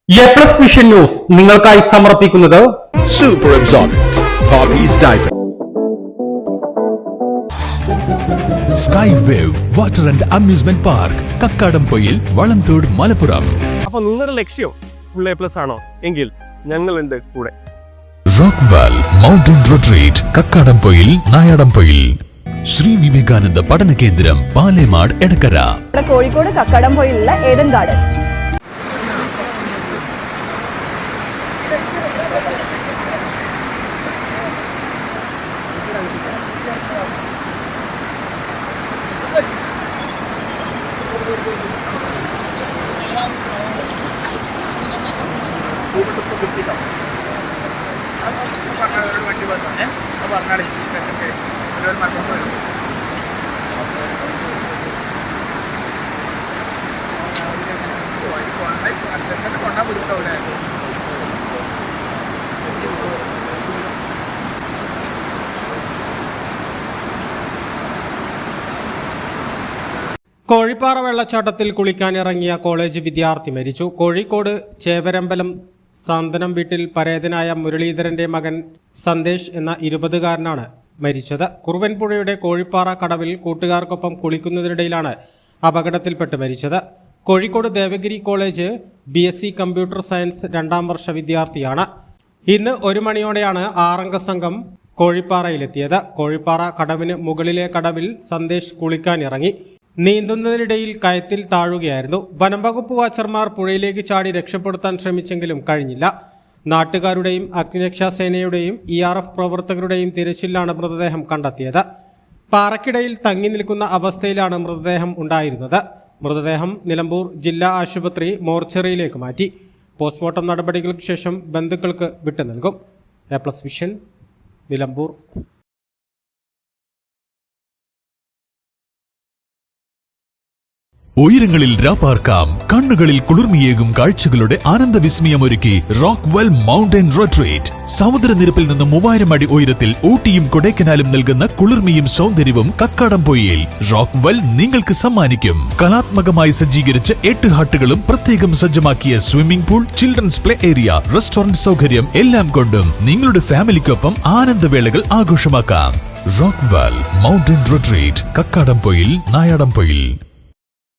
A+ vision news നിങ്ങൾക്കായി സമർപ്പിക്കുന്നത് Super Absorbent Poppy's Diaper. Sky Wave Water and Amusement Park, Kakkadampoyil, Valamthode, Malappuram. അപ്പോൾ നിങ്ങളുടെ ലക്ഷ്യം ഫുൾ A+ ആണോ എങ്കിൽ ഞങ്ങളുണ്ട് കൂടെ. Rockwell mountain retreat, Kakkadampoyil, Nayadampoyil. Sri Vivekananda പഠന കേന്ദ്രം, പാലേമാട്, എടക്കര. കോഴിക്കോട് കക്കാടംപൊയിലുള്ള ഏഡൻ ഗാർഡൻ. കോഴിപ്പാറ വെള്ളച്ചാട്ടത്തിൽ കുളിക്കാനിറങ്ങിയ കോളേജ് വിദ്യാർത്ഥി മരിച്ചു. കോഴിക്കോട് ചേവരമ്പലം സാന്തനം വീട്ടിൽ പരേതനായ മുരളീധരന്റെ മകൻ സന്ദേശ് എന്ന 20-കാരനാണ് മരിച്ചത്. കുറുവൻപുഴയുടെ കോഴിപ്പാറ കടവിൽ കൂട്ടുകാർക്കൊപ്പം കുളിക്കുന്നതിനിടയിലാണ് അപകടത്തിൽപ്പെട്ട് മരിച്ചത്. Kozhikode Devagiri college BSc computer science 2ാം വർഷ വിദ്യാർത്ഥിയാണ്. ഇന്ന് 1 മണിയോടെയാണ് 6-അംഗ സംഘം കോഴിപ്പാറയിലെത്തിയത്. കോഴിപ്പാറ കടവിന് മുകളിലെ കടവിൽ സന്ദേശ് കുളിക്കാനിറങ്ങി. നീന്തുന്നതിനിടയിൽ കയത്തിൽ താഴുകയായിരുന്നു. വനംവകുപ്പ് വാച്ചർമാർ പുഴയിലേക്ക് ചാടി രക്ഷപ്പെടുത്താൻ ശ്രമിച്ചെങ്കിലും കഴിഞ്ഞില്ല. നാട്ടുകാരുടെയും അഗ്നിരക്ഷാസേനയുടെയും ERF പ്രവർത്തകരുടെയും തിരച്ചിലാണ് മൃതദേഹം കണ്ടെത്തിയത്. പാറക്കിടയിൽ തങ്ങി നിൽക്കുന്ന അവസ്ഥയിലാണ് മൃതദേഹം ഉണ്ടായിരുന്നത്. മൃതദേഹം നിലമ്പൂർ ജില്ലാ ആശുപത്രി മോർച്ചറിയിലേക്ക് മാറ്റി. പോസ്റ്റ്മോർട്ടം നടപടികൾക്ക് ശേഷം ബന്ധുക്കൾക്ക് വിട്ടു നൽകും. A+ vision, Nilambur. ഉയരങ്ങളിൽ രാപ്പാർക്കാം, കണ്ണുകളിൽ കുളിർമിയേകും കാഴ്ചകളുടെ ആനന്ദവിസ്മയമൊരുക്കി റോക്ക്വെൽ മൗണ്ടൻ റിട്രീറ്റ്. സമുദ്രനിരപ്പിൽ നിന്ന് 3000 അടി ഉയരത്തിൽ ഊട്ടിയും കൊടൈക്കനാലും നൽകുന്ന കുളിർമയും സൗന്ദര്യവും കക്കാടംപൊയിൽ റോക്ക്വെൽ നിങ്ങൾക്ക് സമ്മാനിക്കും. കലാത്മകമായി സജ്ജീകരിച്ച 8 ഹട്ടുകളും പ്രത്യേകം സജ്ജമാക്കിയ swimming pool, children's play area, restaurant സൗകര്യം എല്ലാം കൊണ്ടും നിങ്ങളുടെ ഫാമിലിക്കൊപ്പം ആനന്ദവേളകൾ ആഘോഷമാക്കാം. Rockwell mountain retreat, Kakkadampoyil, Nayadampoyil.